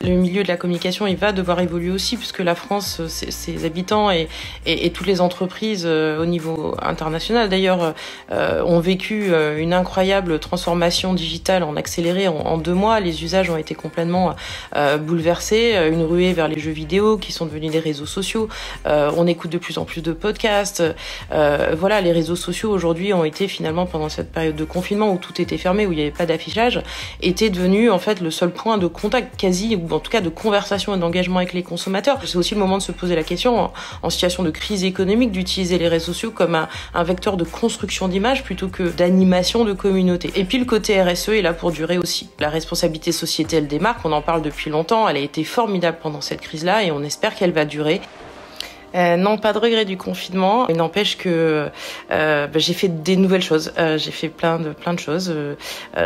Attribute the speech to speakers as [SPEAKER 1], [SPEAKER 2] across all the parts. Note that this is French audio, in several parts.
[SPEAKER 1] Le milieu de la communication, il va devoir évoluer aussi, puisque la France, ses habitants et toutes les entreprises au niveau international, d'ailleurs, ont vécu une incroyable transformation digitale en accéléré en 2 mois. Les usages ont été complètement bouleversés. Une ruée vers les jeux vidéo qui sont devenus des réseaux sociaux. On écoute de plus en plus de podcasts. Voilà, les réseaux sociaux aujourd'hui ont été finalement, pendant cette période de confinement où tout était fermé, où il n'y avait pas d'affichage, étaient devenus en fait le seul point de contact quasi, ou en tout cas de conversation et d'engagement avec les consommateurs. C'est aussi le moment de se poser la question, en situation de crise économique, d'utiliser les réseaux sociaux comme un vecteur de construction d'image plutôt que d'animation de communauté. Et puis le côté RSE est là pour durer aussi. La responsabilité sociétale des marques, on en parle depuis longtemps, elle a été formidable pendant cette crise-là et on espère qu'elle va durer. Non, pas de regret du confinement. Il n'empêche que j'ai fait des nouvelles choses. J'ai fait plein de choses.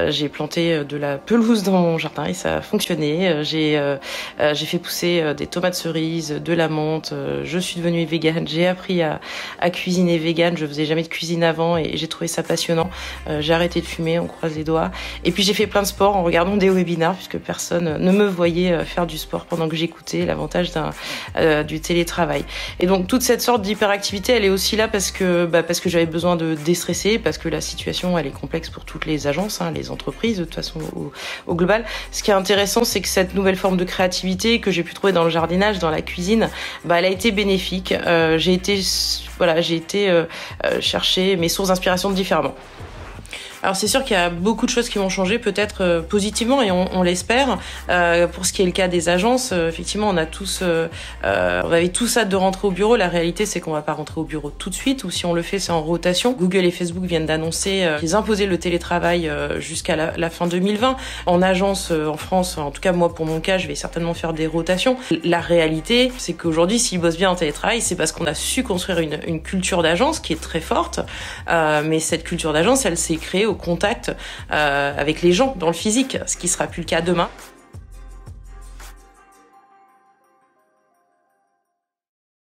[SPEAKER 1] J'ai planté de la pelouse dans mon jardin et ça a fonctionné. J'ai fait pousser des tomates cerises, de la menthe. Je suis devenue végane. J'ai appris à cuisiner végane. Je faisais jamais de cuisine avant et j'ai trouvé ça passionnant. J'ai arrêté de fumer, on croise les doigts. Et puis j'ai fait plein de sport en regardant des webinaires puisque personne ne me voyait faire du sport pendant que j'écoutais. L'avantage du télétravail. Et donc toute cette sorte d'hyperactivité, elle est aussi là parce que j'avais besoin de déstresser, parce que la situation elle est complexe pour toutes les agences, les entreprises de toute façon au global. Ce qui est intéressant, c'est que cette nouvelle forme de créativité que j'ai pu trouver dans le jardinage, dans la cuisine, elle a été bénéfique. J'ai été chercher mes sources d'inspiration différemment. Alors c'est sûr qu'il y a beaucoup de choses qui vont changer, peut-être positivement, et on l'espère. Pour ce qui est le cas des agences, effectivement, on avait tous hâte de rentrer au bureau. La réalité, c'est qu'on va pas rentrer au bureau tout de suite, ou si on le fait, c'est en rotation. Google et Facebook viennent d'annoncer qu'ils imposaient le télétravail jusqu'à la fin 2020. En agence, en France, en tout cas moi pour mon cas, je vais certainement faire des rotations. La réalité, c'est qu'aujourd'hui, s'ils bossent bien en télétravail, c'est parce qu'on a su construire une culture d'agence qui est très forte. Mais cette culture d'agence, elle s'est créée au contact avec les gens dans le physique, ce qui sera plus le cas demain.